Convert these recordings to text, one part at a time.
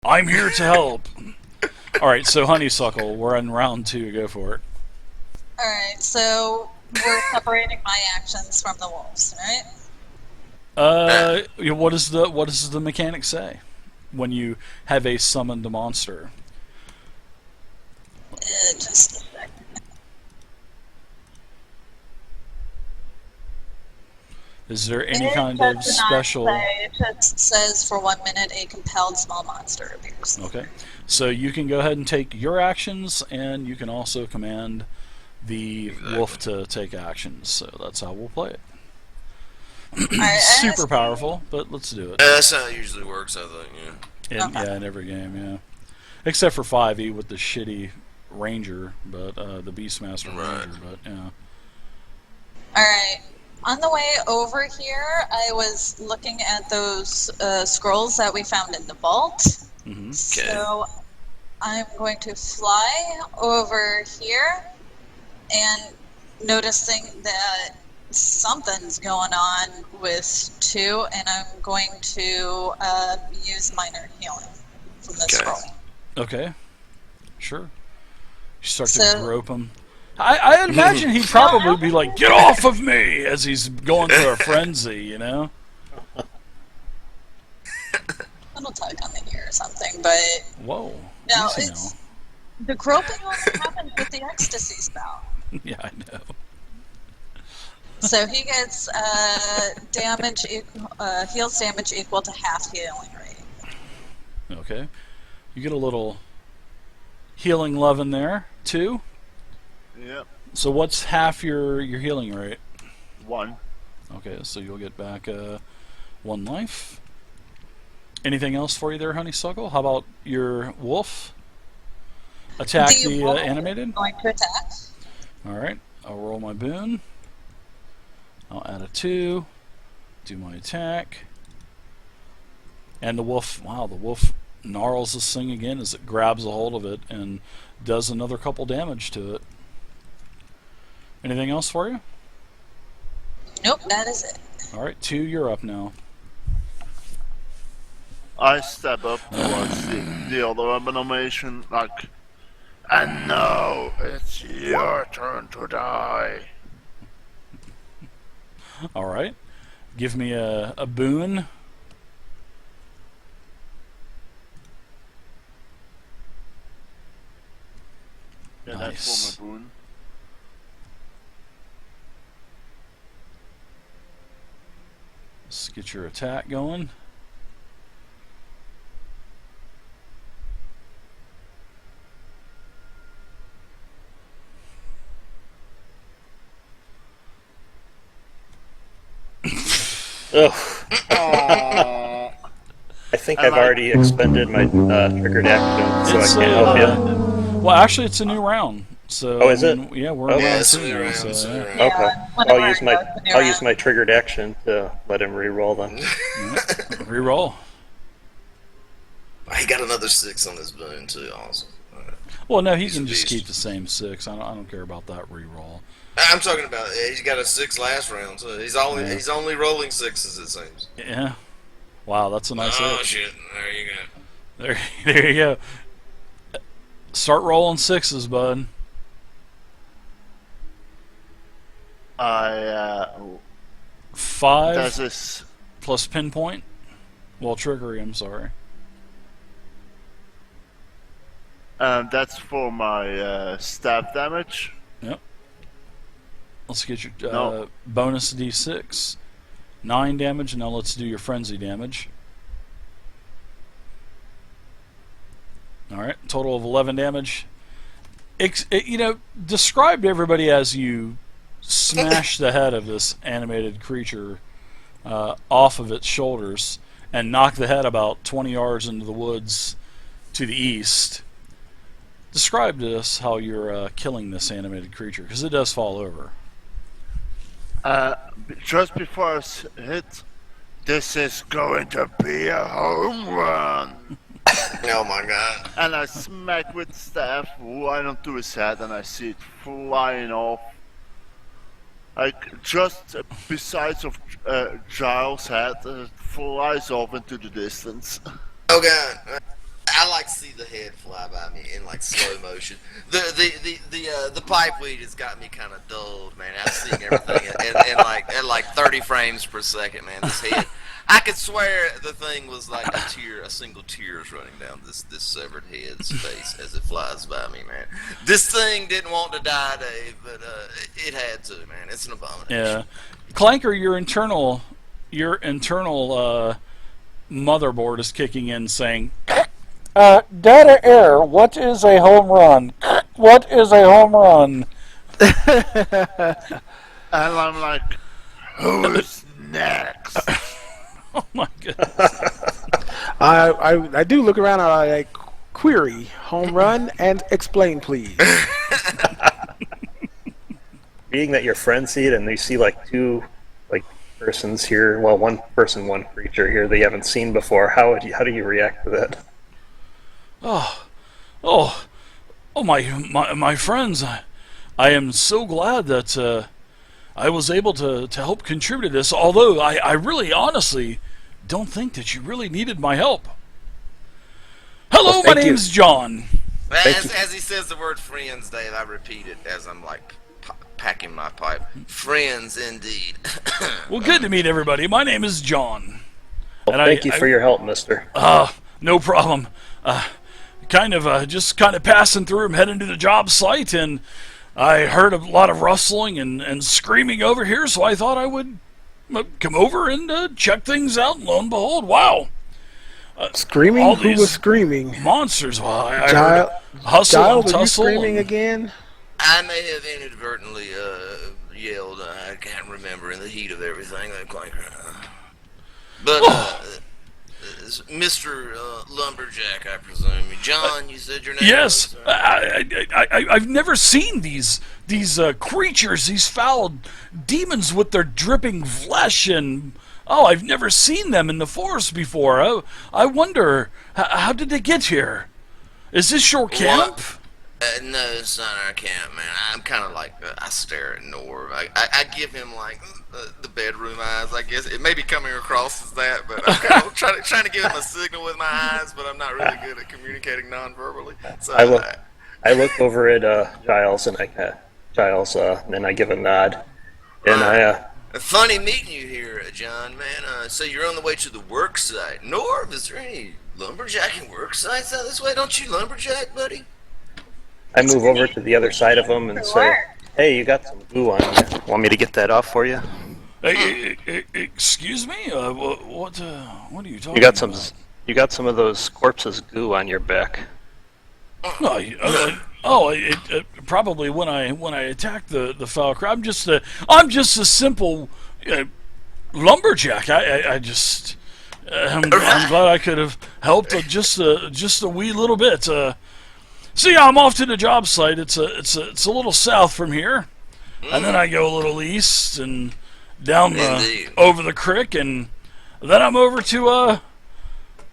I'm here to help. All right, so Honeysuckle, we're on round 2. Go for it. Alright, so we're separating my actions from the wolves, right? What does the mechanic say when you have a summoned monster? Just a second. Is there any It kind of does not special? say, it just says for 1 minute a compelled small monster appears. Okay, so you can go ahead and take your actions, and you can also command the wolf to take actions. So that's how we'll play it. Super powerful, but let's do it. Yeah, that's how it usually works, I think, yeah. In every game, yeah. Except for 5e with the shitty ranger, but the Beastmaster ranger, but yeah. Alright, on the way over here, I was looking at those scrolls that we found in the vault. Mm-hmm. So I'm going to fly over here and noticing that something's going on with 2, and I'm going to use minor healing from the scroll. Okay, sure. You start to grope him. I imagine he'd probably be like, "Get off of me!" as he's going through a frenzy, you know? A little tug on the ear or something, but... Whoa. No, it's... The groping only happens with the ecstasy spell. Yeah, I know. So he gets heals damage equal to half healing rate. Okay. You get a little healing love in there, too? Yep. So what's half your healing rate? 1. Okay, so you'll get back 1 life. Anything else for you there, Honeysuckle? How about your wolf? Attack the animated? Going to attack. Alright, I'll roll my boon. I'll add a 2. Do my attack. And the wolf, wow, the wolf gnarls this thing again as it grabs a hold of it and does another couple damage to it. Anything else for you? Nope, that is it. Alright, 2, you're up now. I step up towards the other abomination, like, and now it's your turn to die. Alright. Give me a boon. Yeah, Nice. that's for my boon. Let's get your attack going. Ugh. I think I've already expended my triggered action, so I can't help you. Well, actually, it's a new round. So, oh, is it? Yeah, we're okay. in round 2 now. So, okay. I'll use my triggered action to let him re-roll then. Re-roll. He got another 6 on his boon too. Awesome. Well, no, he can just keep the same 6. I don't care about that re-roll. I'm talking about he's got a 6 last round, so he's only rolling 6s, it seems. Yeah. Wow, that's a nice Oh hit. shit! There you go. There you go. Start rolling 6s, bud. I 5 does this plus pinpoint. Well, trickery. I'm sorry. that's for my stab damage. Yep. Let's get your bonus d6. 9 damage. Now let's do your frenzy damage. Alright, total of 11 damage. Describe to everybody as you smash the head of this animated creature off of its shoulders and knock the head about 20 yards into the woods to the east. Describe to us how you're killing this animated creature, because it does fall over. Just before I hit, this is going to be a home run. Oh my god. And I smack with staff right onto his head, and I see it flying off. Like, just besides of Giles' head, it flies off into the distance. Oh god. I like to see the head fly by me in like slow motion. The pipe weed has got me kind of dulled, man. I'm seeing everything at like 30 frames per second, man. This head, I could swear the thing was like a single tear is running down this severed head's face as it flies by me, man. This thing didn't want to die, Dave, but it had to, man. It's an abomination. Yeah, Clanker, your internal motherboard is kicking in, saying, "Data error. What is a home run? What is a home run?" And I'm like, who's next? Oh my goodness! I do look around and I like query home run and explain please. Being that your friends see it and they see like two like persons here, well, one person, one creature here they haven't seen before, how do you react to that? Oh, my friends! I am so glad that I was able to help contribute to this. Although I really, honestly, don't think that you really needed my help. Hello, Well, my thank you. name's John. As he says the word friends, Dave, I repeat it as I'm like packing my pipe. Friends, indeed. Well, good to meet everybody. My name is John. Well, And thank you for your help, mister. No problem. Just kind of passing through. I'm heading to the job site, and I heard a lot of rustling and screaming over here, so I thought I would come over and check things out. And lo and behold, wow! Screaming? All Who these was screaming? Monsters! Well, I heard hustle Giles, and are you tussle. screaming and- again? I may have inadvertently yelled. I can't remember in the heat of everything. But Mr. Lumberjack, I presume. John, you said your name. Yes, was? I've never seen these creatures, these foul demons with their dripping flesh, and I've never seen them in the forest before. I wonder how did they get here? Is this your camp? No, it's not our camp, man. I'm kind of like, I stare at Norv. I give him, like, the bedroom eyes, I guess. It may be coming across as that, but I'm kind of trying to give him a signal with my eyes, but I'm not really good at communicating non-verbally. So, I look over at Giles, and then I give a nod, and funny meeting you here, John, man. So you're on the way to the work site. Norv, is there any lumberjacking work sites out this way? Don't you lumberjack, buddy? I move over to the other side of them and say, "Hey, you got some goo on you. Want me to get that off for you?" Excuse me? What are you talking You got about? you got some of those corpses goo on your back. Probably when I attacked the foul crowd. I'm just a simple lumberjack. I'm glad I could have helped just a wee little bit. See, I'm off to the job site. It's a little south from here, and then I go a little east and down over the creek, and then I'm over to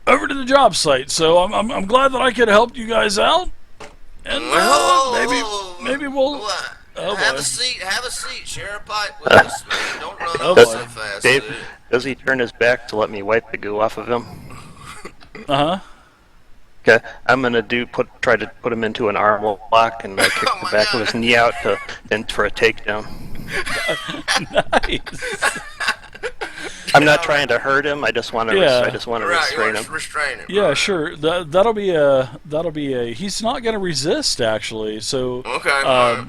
the job site. So I'm glad that I could have helped you guys out, and maybe we'll have a seat. Share a pipe with us, man. Don't run off so fast. Dave, dude. does he turn his back to let me wipe the goo off of him? Okay, I'm gonna try to put him into an arm lock and kick the back of his knee out for a takedown. Nice. I'm not trying to hurt him. I just want to restrain him. Restrain him. Yeah, sure. That'll be a. He's not gonna resist actually. So Okay.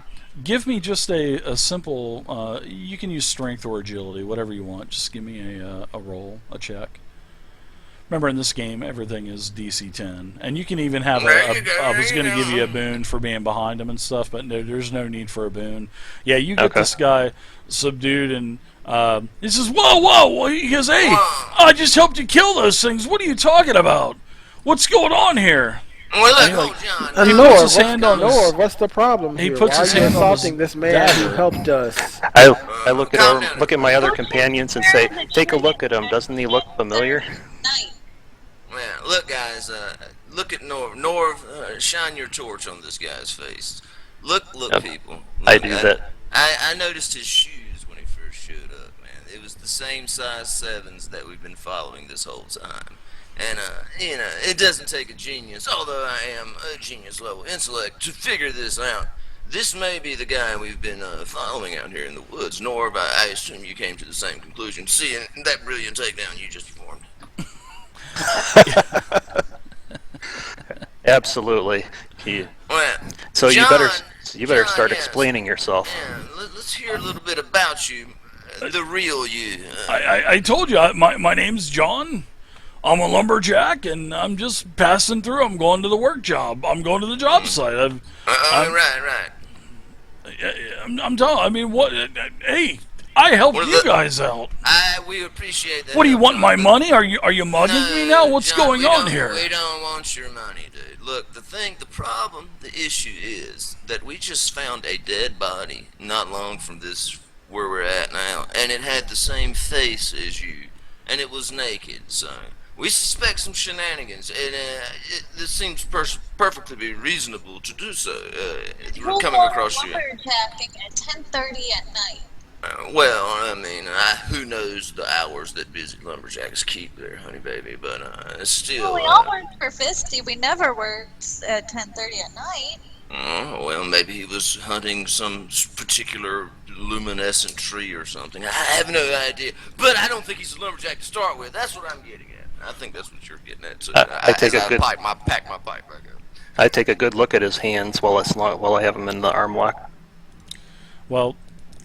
give me just a simple. You can use strength or agility, whatever you want. Just give me a roll, a check. Remember, in this game, everything is DC 10, and you can even have I was going to give you a boon for being behind him and stuff, but no, there's no need for a boon. Yeah, you get this guy subdued, and he says, "Whoa!" He goes, "Hey, I just helped you kill those things. What are you talking about? What's going on here?" Well, look, John. He puts his hand on his. Norv, what's the problem He here? puts Why his are you hand on his insulting this man who dagger. helped us? I look at my other companions and say, "Take a look at him. Doesn't he look familiar?" Night. Man, look, guys. Look at Norv. Norv, shine your torch on this guy's face. Look, Yep. people. I Look, do that. I noticed his shoes when he first showed up, man. It was the same size 7s that we've been following this whole time. And, it doesn't take a genius, although I am a genius level intellect, to figure this out. This may be the guy we've been following out here in the woods. Norv, I assume you came to the same conclusion, seeing that brilliant takedown you just performed. Absolutely. Well, So John, you better John, start yes. explaining yourself. Yeah, let's hear a little bit about you, the real you. I told you, my name's John. I'm a lumberjack, and I'm just passing through. I'm going to the work job. I'm going to the job site. Right. I'm telling. I mean, what? Hey, I helped Well, you guys out. We appreciate that. What do you want? John, My but- money? Are you mugging me now? What's John, going we on don't- here? We don't want your money, dude. Look, the issue is that we just found a dead body not long from this where we're at now, and it had the same face as you, and it was naked. So we suspect some shenanigans, and this seems perfectly reasonable to do so. We're coming across you. Lumberjacking at 10:30 at night. Well, I mean, who knows the hours that busy lumberjacks keep there, honey baby, but still. Well, we all worked for Fisty. We never worked at 10:30 at night. Oh, well, maybe he was hunting some particular luminescent tree or something. I have no idea. But I don't think he's a lumberjack to start with. That's what I'm getting at. I think that's what you're getting at. So I take a good- pack my pipe back up. I take a good look at his hands while I have him in the arm lock. Well,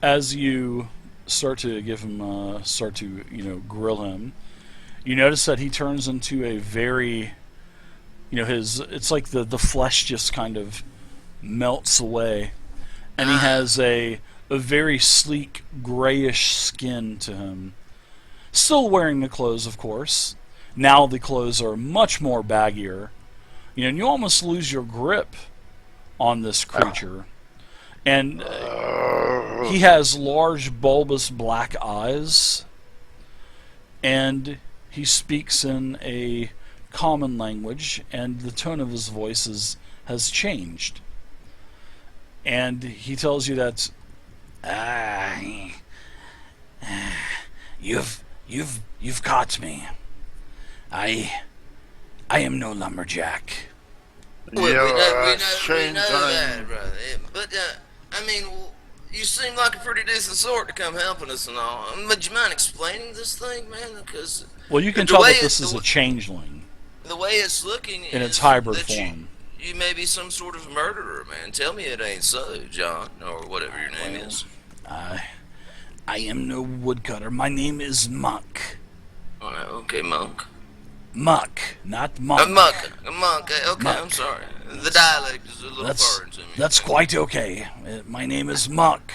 as you start to give him, grill him, you notice that he turns into a very, it's like the flesh just kind of melts away, and he has a very sleek grayish skin to him. Still wearing the clothes, of course. Now the clothes are much more baggier, and you almost lose your grip on this creature. And he has large, bulbous black eyes, and he speaks in a common language, and the tone of his voice has changed. And he tells you that you've caught me. I am no lumberjack. Well, we You're know a changeling. that, brother. But, I mean, you seem like a pretty decent sort to come helping us and all. Would you mind explaining this thing, man? Because Well, you can the tell way that this it- is the a changeling the way it's looking in its is hybrid that form. You may be some sort of murderer, man. Tell me it ain't so, John, or whatever your name is. I am no woodcutter. My name is Muck. All right, okay, monk. Muck, not A monk. monk. Okay, Monk. I'm sorry. The dialect is a little That's foreign to me. that's quite okay. My name is Muck.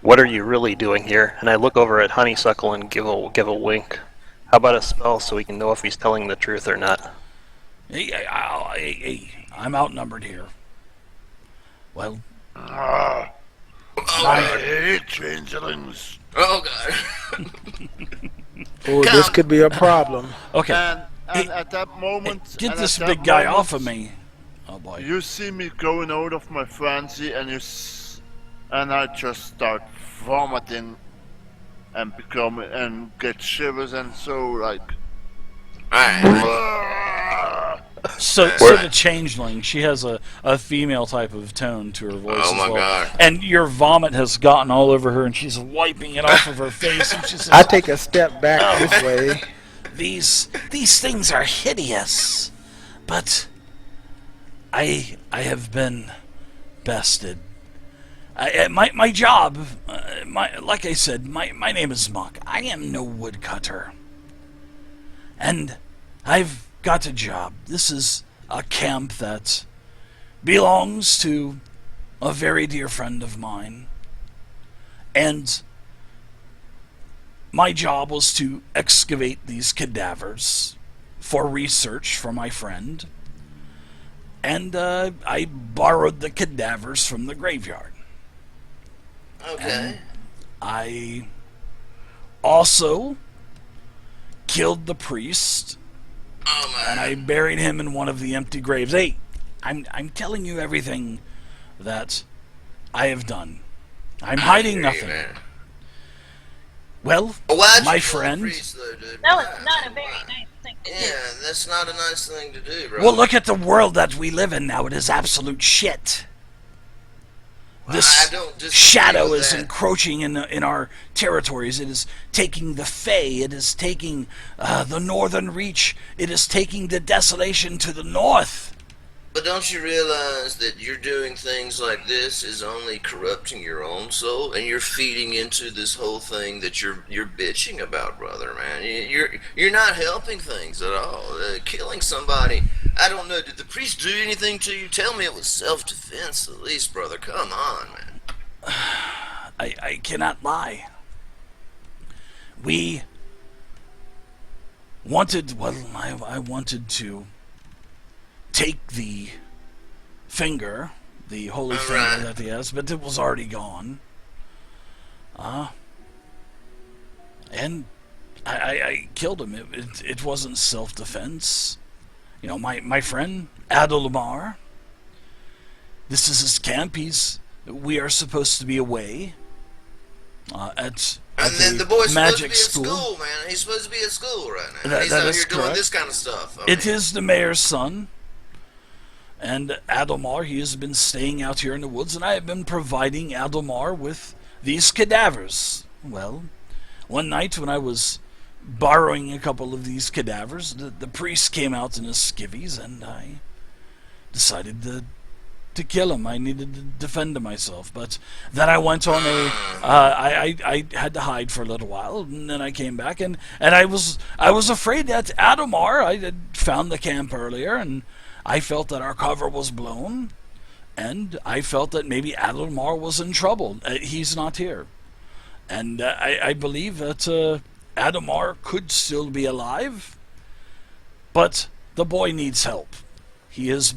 What are you really doing here? And I look over at Honeysuckle and give a wink. How about a spell so we can know if he's telling the truth or not? Hey, I'm outnumbered here. Well, I hate changelings. Oh God. Oh, this could be a problem. okay. And Hey, at that moment, Get and this at that big guy moment, off of me. Oh boy. You see me going out of my frenzy, and and I just start vomiting, and get shivers, and so like. Alright. So the changeling, she has a female type of tone to her voice Oh as my well. God. And your vomit has gotten all over her, and she's wiping it off of her face. And she says, I take a step back this way. These things are hideous, but I have been bested. My job, like I said, my name is Muck. I am no woodcutter, and I've got a job. This is a camp that belongs to a very dear friend of mine, and my job was to excavate these cadavers for research for my friend, and I borrowed the cadavers from the graveyard. Okay. I also killed the priest, Oh and man. I buried him in one of the empty graves. Hey, I'm telling you everything that I have done. I'm hiding I hear you, nothing. man. Well, Why'd you my kill the friend. priest, though, dude? That was Why? not a very nice thing Yeah, that's not a nice thing to do, bro. Well, look at the world that we live in now. It is absolute shit. This I don't disagree shadow with is that. encroaching in our territories. It is taking the Fae. It is taking the Northern Reach. It is taking the desolation to the north. But don't you realize that you're doing things like this is only corrupting your own soul, and you're feeding into this whole thing that you're bitching about, brother, man. You're not helping things at all. Killing somebody, I don't know. Did the priest do anything to you? Tell me it was self-defense, at least, brother. Come on, man. I cannot lie. We wanted. Well, I wanted to take the finger, the holy finger that he has, but it was already gone. And I killed him. It wasn't self-defense. You know, my friend, Adelamar, this is his camp. We are supposed to be away at And then the boy's supposed to be magic at school. school, man. He's supposed to be at school right now. That- He's that out is here doing correct. this kind of stuff. It is the mayor's son. And Adelmar, he has been staying out here in the woods, and I have been providing Adelmar with these cadavers. Well, one night when I was borrowing a couple of these cadavers, the priest came out in his skivvies, and I decided to kill him. I needed to defend myself, but then I went on I had to hide for a little while, and then I came back, and I was afraid that Adelmar, I had found the camp earlier, and I felt that our cover was blown, and I felt that maybe Adelmar was in trouble. He's not here. And I believe that Adelmar could still be alive, but the boy needs help. His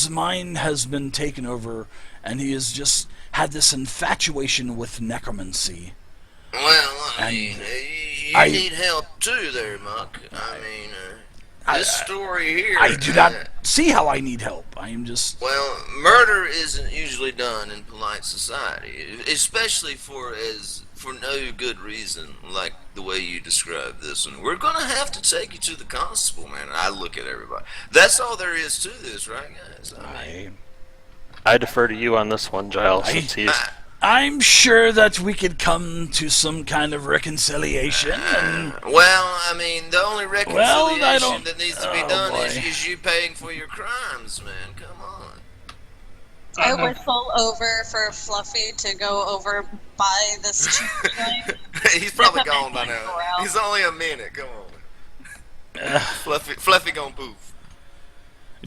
mind has been taken over, and he has just had this infatuation with necromancy. Well, I And mean, you I- need help too there, Muck. I mean, this story here... I do not see how I need help. I am just... Well, murder isn't usually done in polite society, especially for no good reason, like the way you described this. And we're gonna have to take you to the constable, man. And I look at everybody. That's all there is to this, right, guys? I mean, I defer to you on this one, Giles, since he's... I'm sure that we could come to some kind of reconciliation. And, well, I mean, the only reconciliation don't- that needs to be oh, done boy. is you paying for your crimes, man. Come on. I whistle over for Fluffy to go over by this tree. He's probably Nip him gone in by and now. corral. He's only a minute. Come on. Fluffy gonna poof.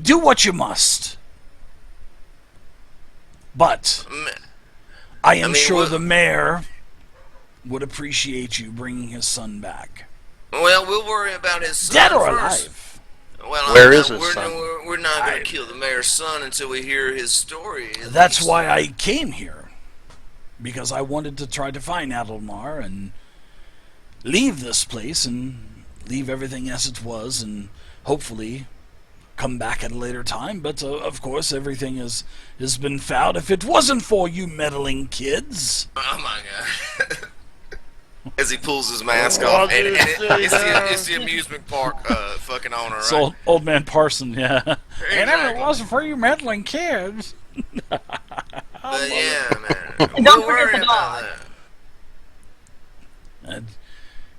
do what you must. But I am mean, sure what- the mayor would appreciate you bringing his son back. Well, we'll worry about his son Dead or first. alive. Well, Where is his we're, son? We're not going to kill the mayor's son until we hear his story. at That's least. why I came here. Because I wanted to try to find Adelmar and leave this place and leave everything as it was and hopefully come back at a later time. But of course, everything has been found. If it wasn't for you meddling kids. Oh my god. As he pulls his mask What off, and do you it's say? the amusement park fucking owner, It's right? old man Parson, yeah. And if it Exactly. wasn't for you meddling kids. But yeah, man. And We'll don't forget worry the about dog. that.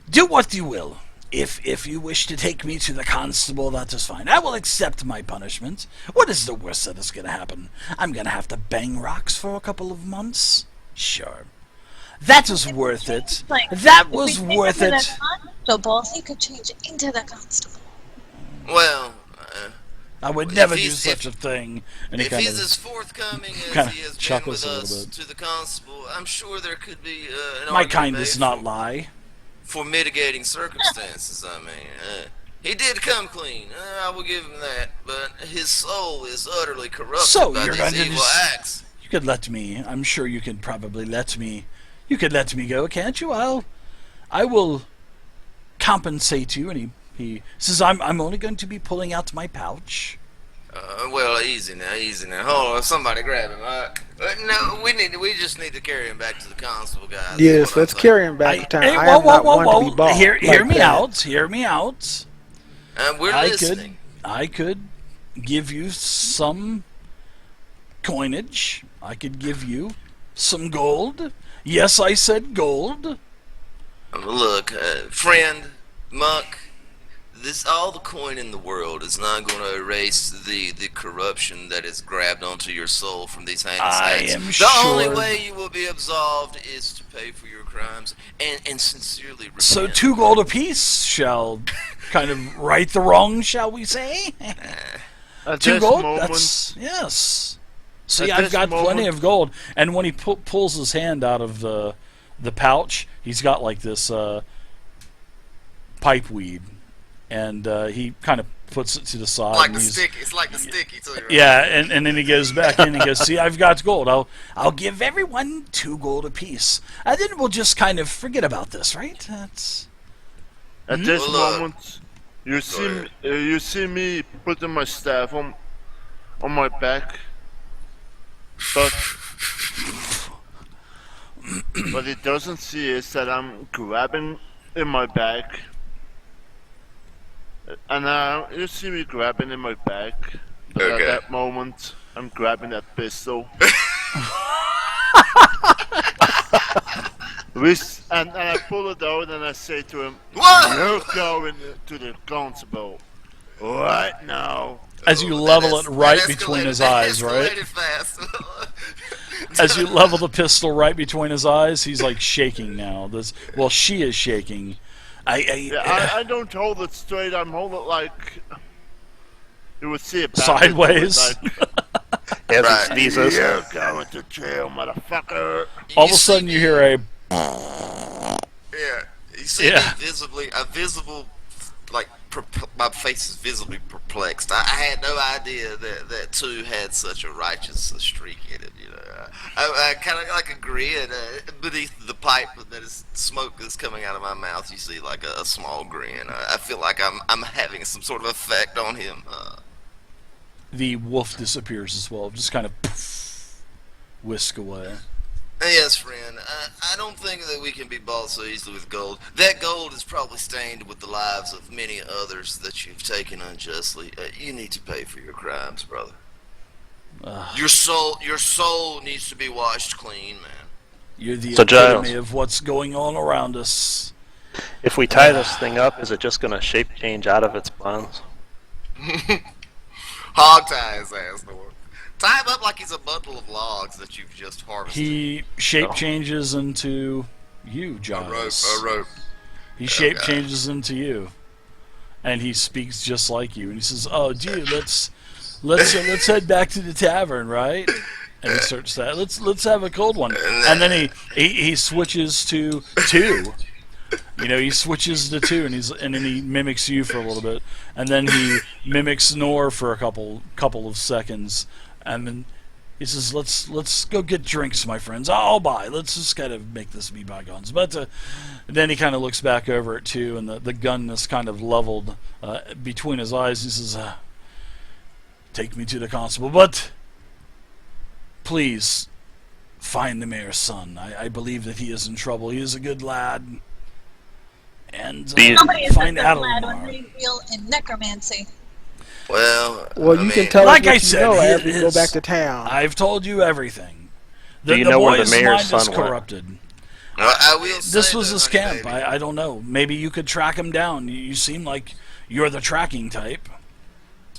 Do what you will. If you wish to take me to the constable, that is fine. I will accept my punishment. What is the worst that is going to happen? I'm going to have to bang rocks for a couple of months? Sure. That is worth it. Like, That if was we take worth him to it. the constable, he could change into the constable. Well, I would If never do he's- such a thing. And he if kind he's of as forthcoming as kinda he has been chuckles with a little us bit. to the constable, I'm sure there could be an my argument kind made does not for, lie. for mitigating circumstances. I mean, he did come clean. I will give him that. But his soul is utterly corrupted So by you're these going to evil just- acts. You could let me. I'm sure you could probably let me. You could let me go, can't you? I will compensate you. And he says, I'm only going to be pulling out my pouch. Well, easy now. Hold on, somebody grab him. No, we just need to carry him back to the constable, guys. That's Yes, what I'm let's saying. carry him back to town. Hey, I whoa, am whoa, not whoa, one to be whoa! bought Hear like me that. out. Hear me out. We're listening. I could give you some coinage. I could give you some gold. Yes, I said gold. Look, friend, Muck, all the coin in the world is not going to erase the corruption that has grabbed onto your soul from these heinous acts. The only way you will be absolved is to pay for your crimes and sincerely repent. So 2 gold apiece shall kind of right the wrong, shall we say? At 2 this gold? moment, Yes. See, At I've this got plenty moment- of gold. And when he pulls his hand out of the pouch, he's got like this pipe weed. And he kind of puts it to the side. Like and the he's- sticky. It's like the sticky too. Right? Yeah, and then he goes back in and goes, see, I've got gold. I'll give everyone 2 gold apiece. And then we'll just kind of forget about this, right? That's... At this Well, moment, you see me putting my staff on my back, but what he doesn't see is that I'm grabbing in my back, and now you see me grabbing in my back. But Okay. at that moment, I'm grabbing that pistol. And I pull it out and I say to him, What? "You're going to the constable right now." As you level it right between his eyes, right? Escalated fast. As you level the pistol right between his eyes, he's like shaking now. Well, she is shaking. I don't hold it straight. I'm holding it like you would see it backwards, Sideways. like, As Right. he sneezes. "You're going to jail, motherfucker." All of a sudden, you hear a... Yeah, you see Yeah. me a visible, like, my face is visibly perplexed. I had no idea that 2 had such a righteous streak in it, you know. I kind of like a grin beneath the pipe that is smoke that's coming out of my mouth. You see like a small grin. I feel like I'm having some sort of effect on him. The wolf disappears as well. Just kind of whisk away. Yes, friend. I don't think that we can be bought so easily with gold. That gold is probably stained with the lives of many others that you've taken unjustly. You need to pay for your crimes, brother. Your soul needs to be washed clean, man. You're the So, Giles. epitome of what's going on around us. If we tie this thing up, is it just going to shape change out of its bonds? Hog tie his ass, Lord. Tie him up like he's a bundle of logs that you've just harvested. He shape changes into you, Giles. A rope. He shape God. changes into you, and he speaks just like you. And he says, "Oh, dude, let's head back to the tavern, right?" And he starts that. Let's have a cold one. And then he switches to 2. You know, he switches to 2, and then he mimics you for a little bit, and then he mimics Nor for a couple of seconds, and then he says, "Let's go get drinks, my friends. I'll buy. Let's just kind of make this be bygones." But then he kind of looks back over at 2, and the gun is kind of leveled between his eyes. He says, "Take me to the constable, but please find the mayor's son. I believe that he is in trouble. He is a good lad." And Somebody is find a out good lad when tomorrow. they deal in necromancy. Well, Well, I you can mean, tell Like us what I you said, know he as we go is- back to town. I've told you everything. Do you know where the boy's mayor's mind is son went? corrupted. I will say This was though, his honey camp. baby, I don't know. Maybe you could track him down. You seem like you're the tracking type.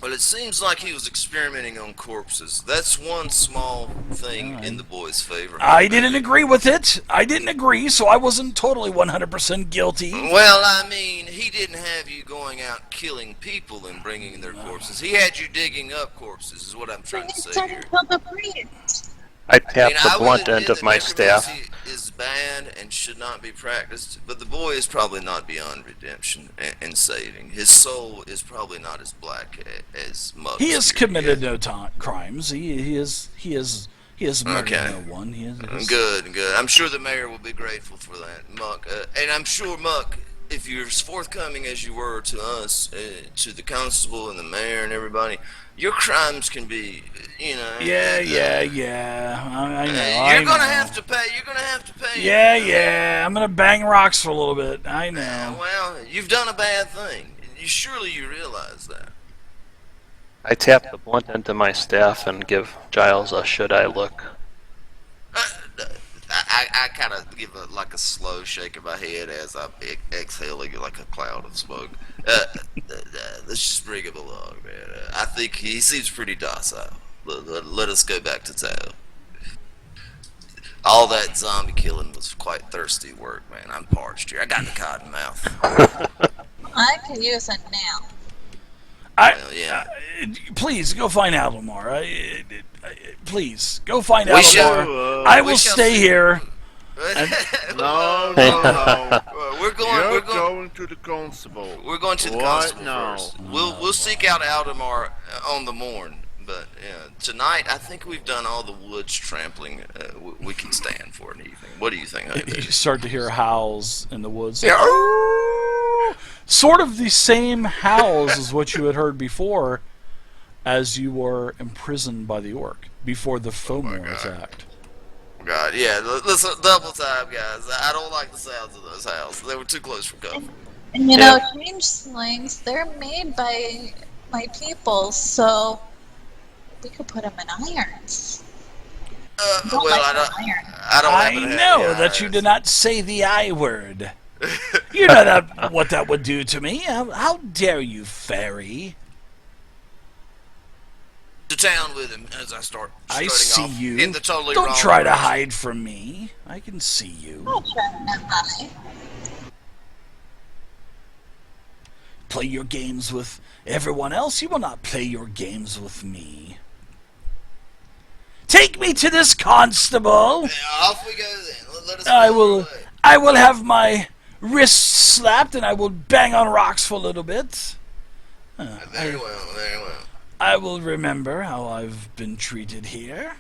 Well, it seems like he was experimenting on corpses. That's one small thing in the boy's favor. I didn't agree with it. I didn't agree, so I wasn't totally 100% guilty. Well, I mean, he didn't have you going out killing people and bringing their corpses. He had you digging up corpses, is what I'm trying to say here. Kill the priest. I tap I the will blunt admit end of that my staff. necromancy is bad and should not be practiced, but the boy is probably not beyond redemption and saving. His soul is probably not as black as Muck's. He has here committed yet. no crimes. He has murdered Okay. no one. He is, Good. I'm sure the mayor will be grateful for that, Muck. And I'm sure, Muck, if you're as forthcoming as you were to us, to the constable and the mayor and everybody, your crimes can be, you know. Yeah. I know. You're gonna have to pay. You're gonna have to pay. Yeah. I'm gonna bang rocks for a little bit. I know. Well, you've done a bad thing. You surely you realize that. I tap the blunt end of my staff and give Giles a should I look. I kind of give like a slow shake of my head as I'm exhaling like a cloud of smoke. Let's just bring him along, man. I think he seems pretty docile. Let us go back to town. All that zombie killing was quite thirsty work, man. I'm parched here. I got the cotton mouth. I could use a nap. Well, yeah. Please go find Alomar. Please go find We shall- Alomar. I will shall stay see. here. No. We're You're going going to the constable. We're going to the Right constable now. first. We'll seek out Aldemar on the morn, but tonight I think we've done all the woods trampling we can stand for an evening. What do you think, You Honey? start to hear howls in the woods. Yeah. Sort of the same howls as what you had heard before as you were imprisoned by the orc before the Fomor God. attacked. God, yeah, listen, double time, guys. I don't like the sounds of those howls. They were too close for comfort. And you know, changelings, they're made by people, so we could put them in irons. Don't Well, like I don't. iron. I don't. I happen to have know any that you irons. did not say the I word. You know that what that would do to me. How dare you, fairy? To town with him as I start I strutting see off you. in the totally Don't wrong try to direction. hide from me. I can see you. I'll try to hide. Play your games with everyone else. You will not play your games with me. Take me to this constable. Yeah, off we go then. Let us I go will. our way. I will have my wrists slapped, and I will bang on rocks for a little bit. Very well, very well. I will remember how I've been treated here.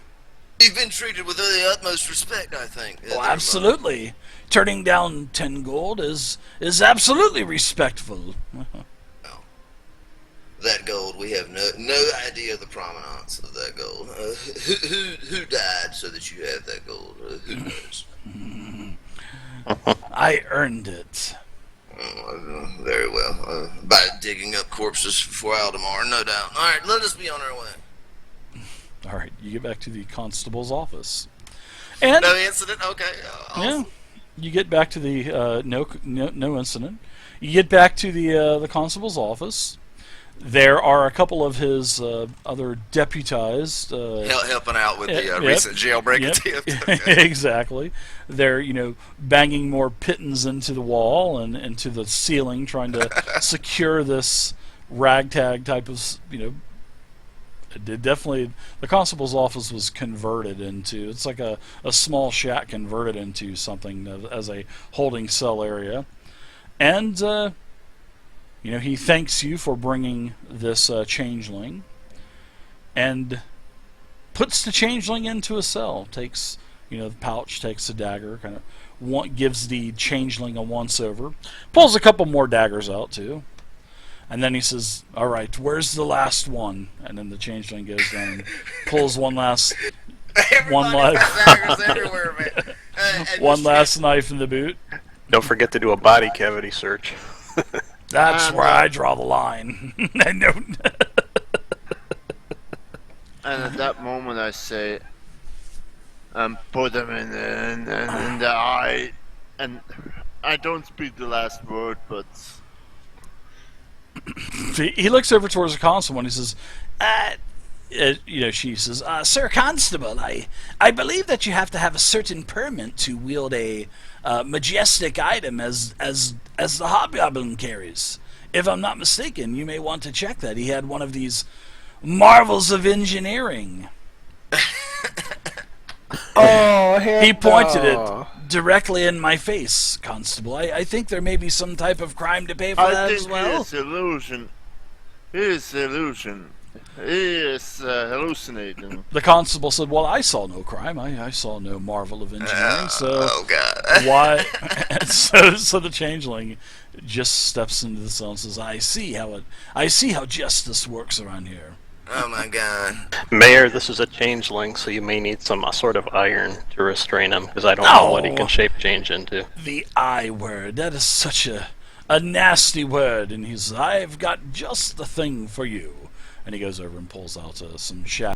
You've been treated with the utmost respect, I think. Oh, absolutely. Turning down 10 gold is absolutely respectful. That gold, we have no idea the provenance of that gold. Who died so that you have that gold? Who knows? I earned it. Oh, very well. By digging up corpses for Aldemar, no doubt. All right, let us be on our way. All right, you get back to the constable's office, and No incident. Okay. yeah, you get back to the no incident. You get back to the constable's office. There are a couple of his other deputized Helping out with the Yep, recent jailbreak yep. attempt. Okay. Exactly. They're banging more pittons into the wall and into the ceiling, trying to secure this ragtag type of definitely, the constable's office was converted into, it's like a small shack converted into something as a holding cell area. And, he thanks you for bringing this changeling and puts the changeling into a cell, takes, the pouch, takes a dagger, kind of gives the changeling a once-over, pulls a couple more daggers out, too. And then he says, all right, where's the last one? And then the changeling goes down and pulls one last Everybody's got daggers everywhere, man. And one just last knife in the boot. Don't forget to do a body cavity search. That's where I draw the line. I know. And at that moment I say, put them in the eye. And I don't speak the last word, but... He looks over towards the constable and he says, she says, Sir Constable, I believe that you have to have a certain permit to wield a majestic item as the hobgoblin carries. If I'm not mistaken, you may want to check that. He had one of these marvels of engineering. Oh, heck He pointed no. it directly in my face, Constable. I think there may be some type of crime to pay for I that think as well. it's illusion. It is illusion. He is hallucinating. The constable said, well, I saw no crime. I saw no marvel of engineering, so oh, God. why? And so the changeling just steps into the cell and says, I see how justice works around here. Oh, my God. Mayor, this is a changeling, so you may need some sort of iron to restrain him, because I don't know what he No. can shape change into. The I word, that is such a a nasty word, and he's, I've got just the thing for you. And he goes over and pulls out some shadow